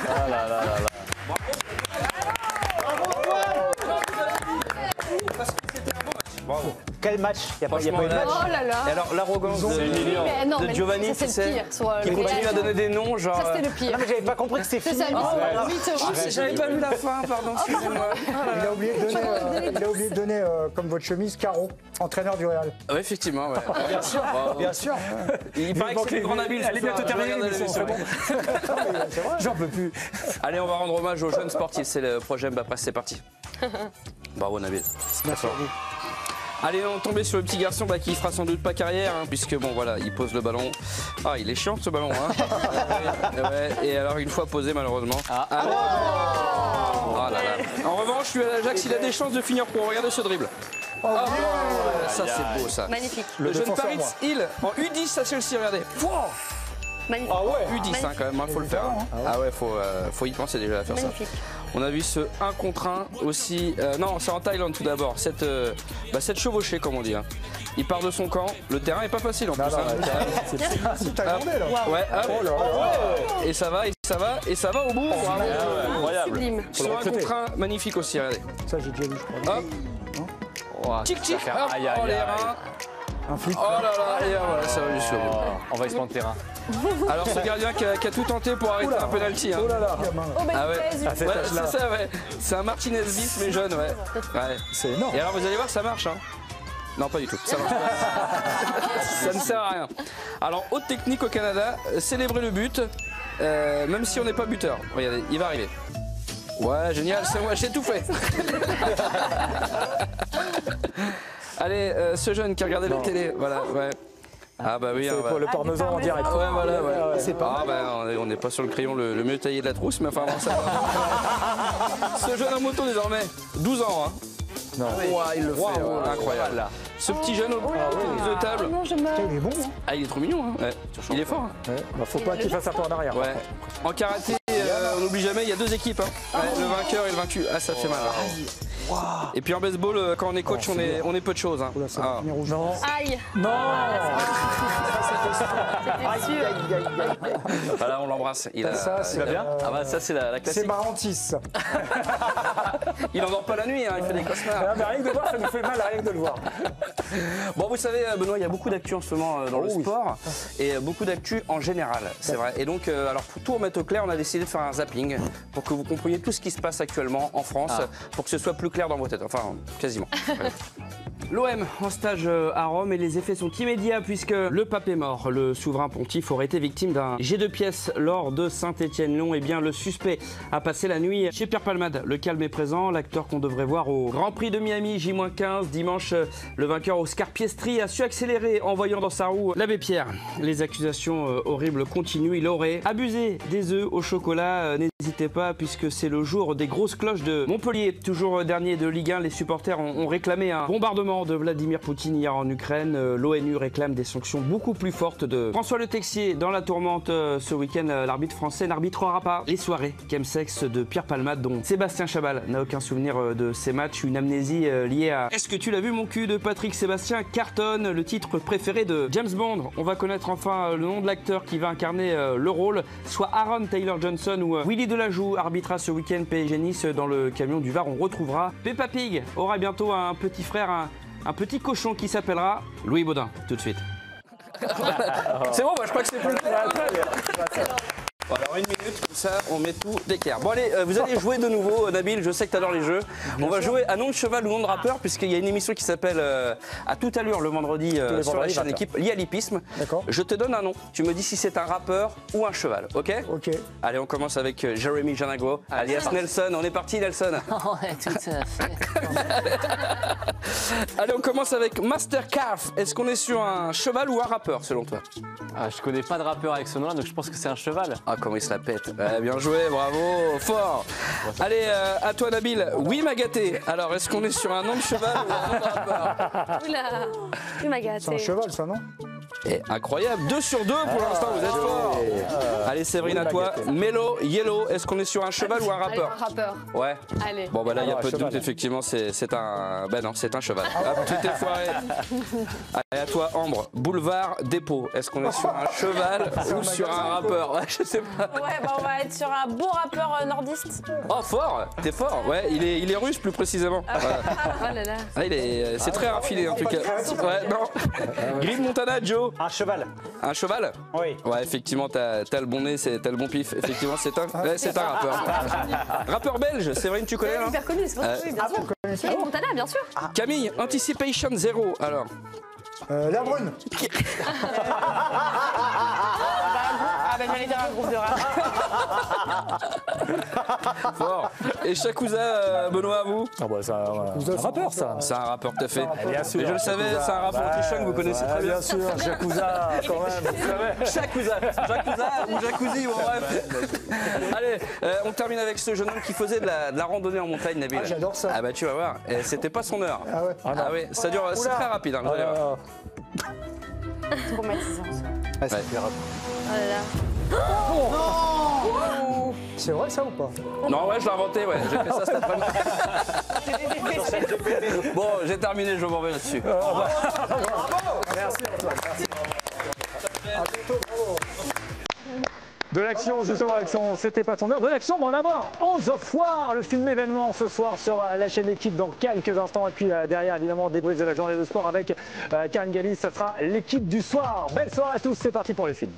Ah là là là là. Bravo. Quel match? Il n'y a pas eu de match. Oh là là. Et alors l'arrogance de Giovanni, tu sais, qui continue à donner des noms, genre. Ça c'était le pire. Non mais j'avais pas compris que c'était fini. J'avais pas vu la fin, pardon, excusez-moi. Il a oublié de donner, comme votre chemise, Caro, entraîneur du Real. Oui, effectivement, ouais. Bien sûr, bien sûr. Il paraît que c'est le grand Nabil. Elle est bientôt terminée l'émission. J'en peux plus. Allez, on va rendre hommage aux jeunes sportifs. C'est le projet Mbappé, c'est parti. Bravo Nabil. Merci à vous. Allez, on est tombé sur le petit garçon qui fera sans doute pas carrière, hein, puisque bon voilà, il pose le ballon. Ah, il est chiant ce ballon, hein. Ouais, et alors une fois posé malheureusement. Ah là là. En revanche, lui à l'Ajax, il a des chances de finir pro. Regardez ce dribble. Ça c'est beau ça. Magnifique. Le jeune Paris Hill en U10 à Chelsea, regardez. Magnifique. Ah ouais. U10 hein, quand même, il faut le faire. Hein. Ah ouais, faut y penser déjà à faire Magnifique. ça. On a vu ce 1 contre 1 aussi. Non, c'est en Thaïlande tout d'abord. Cette chevauchée, comme on dit. Hein. Il part de son camp. Le terrain est pas facile en plus. C'est thaïlandais là. Ouais, et ça va, et ça va, et ça va au bout. Incroyable. Sublime. Sur 1 contre 1, magnifique aussi, regardez. Ça j'ai déjà vu, je crois. Hop, tic tic, hop, Aïe, aïe, oh les aïe. reins. Un flic. Oh là là, et voilà, ça va jusqu'au bout. Envahissement de terrain. Alors ce gardien qui a tout tenté pour arrêter un penalty. Hein. Oh là là. Oh ben Ah ouais. vas-y. Ouais, c'est ça, ouais. C'est un Martinez bis, mais jeune, ouais. C'est énorme. Et alors vous allez voir, ça marche. Hein. Non, pas du tout. Ça marche pas. Ça ne sert à rien. Alors, haute technique au Canada, célébrer le but, même si on n'est pas buteur. Regardez, il va arriver. Ouais, génial, c'est moi, j'ai tout fait. Allez, ce jeune qui a regardé la télé, voilà, ouais. Ah bah oui, C'est pour le parmesan en direct. Ouais, voilà, ouais. C'est pas Ah bah on n'est pas sur le crayon le mieux taillé de la trousse, mais enfin bon, ça va. Ce jeune en moto désormais, 12 ans, hein. Non. Ouah, il le fait, incroyable. Là. Ce petit jeune au bout de table. Non, je meurs. Il est bon, hein. Ah, il est trop mignon, hein. Ouais. Il est fort. Hein. Ouais, bah, faut pas qu'il fasse un peu en arrière. Ouais. En karaté, on n'oublie jamais, il y a 2 équipes. Hein. Ouais, le vainqueur et le vaincu. Ah, ça fait mal. Et puis en baseball, quand on est coach, on est peu de choses. Hein. Oula, ça va finir rouge. Non. Aïe. Non. C'était sûr. Voilà, on l'embrasse. Il a- Ça, c'est bien. Ah bah ça c'est la C'est classique. Marantis. Il n'endort pas la nuit, hein, il fait des cauchemars. Ah, mais rien que de voir, ça nous fait mal, rien que de le voir. Bon, vous savez, Benoît, il y a beaucoup d'actu en ce moment dans le oui. sport et beaucoup d'actu en général, c'est vrai. Et donc, alors pour tout remettre au clair, on a décidé de faire un zapping pour que vous compreniez tout ce qui se passe actuellement en France, pour que ce soit plus clair dans vos têtes. Enfin, quasiment. L'OM en stage à Rome et les effets sont immédiats puisque le pape est mort. Le souverain pontife aurait été victime d'un jet de pièces lors de Saint-Étienne-Lyon. Et bien le suspect a passé la nuit chez Pierre Palmade. Le calme est présent, l'acteur qu'on devrait voir au Grand Prix de Miami J-15 dimanche. Le vainqueur Oscar Piastri a su accélérer en voyant dans sa roue l'abbé Pierre. Les accusations horribles continuent. Il aurait abusé des œufs au chocolat. N'hésitez pas puisque c'est le jour des grosses cloches de Montpellier. Toujours dernier de Ligue 1, les supporters ont réclamé un bombardement de Vladimir Poutine hier en Ukraine. L'ONU réclame des sanctions beaucoup plus fortes de François Le Texier. Dans la tourmente ce week-end, l'arbitre français n'arbitrera pas les soirées chemsex de Pierre Palmade dont Sébastien Chabal n'a aucun souvenir de ces matchs. Une amnésie liée à Est-ce que tu l'as vu mon cul de Patrick Sébastien cartonne, le titre préféré de James Bond. On va connaître enfin le nom de l'acteur qui va incarner le rôle, soit Aaron Taylor Johnson ou Willy Delajoux arbitrera ce week-end PSG Nice dans le camion du Var. On retrouvera Peppa Pig aura bientôt un petit frère, un petit cochon qui s'appellera Louis Baudin. Tout de suite. C'est bon, bah, je crois que c'est plus clair. Bon, alors une minute, comme ça on met tout d'équerre. Bon allez, vous allez jouer de nouveau, Nabil, je sais que tu adores les jeux. On va jouer à nom de cheval ou nom de rappeur, puisqu'il y a une émission qui s'appelle À toute allure le vendredi sur la chaîne équipe, liée à l'hippisme. D'accord. Je te donne un nom, tu me dis si c'est un rappeur ou un cheval, ok? Ok. Allez, on commence avec Jérémy Janago, alias Nelson. On est parti, Nelson. Ouais, tout à fait. Allez, on commence avec Master Calf. Est-ce qu'on est sur un cheval ou un rappeur, selon toi? Ah, je connais pas de rappeur avec ce nom-là, donc je pense que c'est un cheval. Ah, comment il se la pète. Ouais, bien joué, bravo, fort. Allez, à toi, Nabil. Oui, m'a gâté. Alors, est-ce qu'on est sur un nom de cheval ou un nom de rappeur? Oula. Il m'a C'est un gâté. cheval, ça, non? Et incroyable, 2 sur 2 pour l'instant, vous êtes fort. Allez, Séverine, à toi. Mélo, Yellow, est-ce qu'on est sur un cheval ou un Allez, rappeur? rappeur. Ouais. Allez. Bon, bah là, il y a peu de cheval. doute, effectivement, c'est un. Ben non, c'est un cheval. Hop, tout est foiré. Et à toi, Ambre, boulevard dépôt. Est-ce qu'on est sur un cheval ou sur un rappeur? Ouais, je sais pas. Ouais, bah on va être sur un beau rappeur nordiste. Oh, fort. T'es fort. Ouais, il est russe plus précisément. Voilà. Oh là là. Ah, c'est très raffiné en tout cas. Ouais, non. Green Montana, Joe. Un cheval. Un cheval? Oui. Ouais, effectivement, t'as le bon nez, t'as le bon pif. Effectivement, c'est un rappeur. Rappeur belge, Séverine, tu connais là? Hyper connu, c'est vrai. Oui, bien sûr. Green Montana, bien sûr. Camille, Anticipation 0. Alors. L'air brune. Ah ben j'allais dire un groupe de rap. Fort. Et Shakuza, Benoît, vous? Ah bah c'est un rappeur ça. C'est un rappeur, tout à fait. Bien sûr. Et je le savais, c'est un rappeur anti-choc, vous connaissez très bien. Bien sûr, Yakuza quand même. Shakuza ou Jacuzzi, bon bref. Allez, on termine avec ce jeune homme qui faisait de la randonnée en montagne, Nabil. Ah, j'adore ça. Ah bah tu vas voir, et c'était pas son heure. Ah ouais. Ah oui, ça dure, c'est très rapide. Hein, vous allez voir. Traumatisant ça. Ah, ça Ouais. fait rap. Oh là là. C'est vrai ça ou pas? Non, ouais, je l'ai inventé, ouais. J'ai fait ça cet après-midi. Bon, j'ai terminé, je m'en vais là-dessus. Merci Antoine. De l'action, justement, l'action, c'était pas ton heure. De l'action, mais on va voir On the Foire, le film événement ce soir sur la chaîne L'équipe dans quelques instants. Et puis derrière, évidemment, débrief de la journée de sport avec Karine Galli. Ça sera l'équipe du soir. Belle soirée à tous, c'est parti pour le film.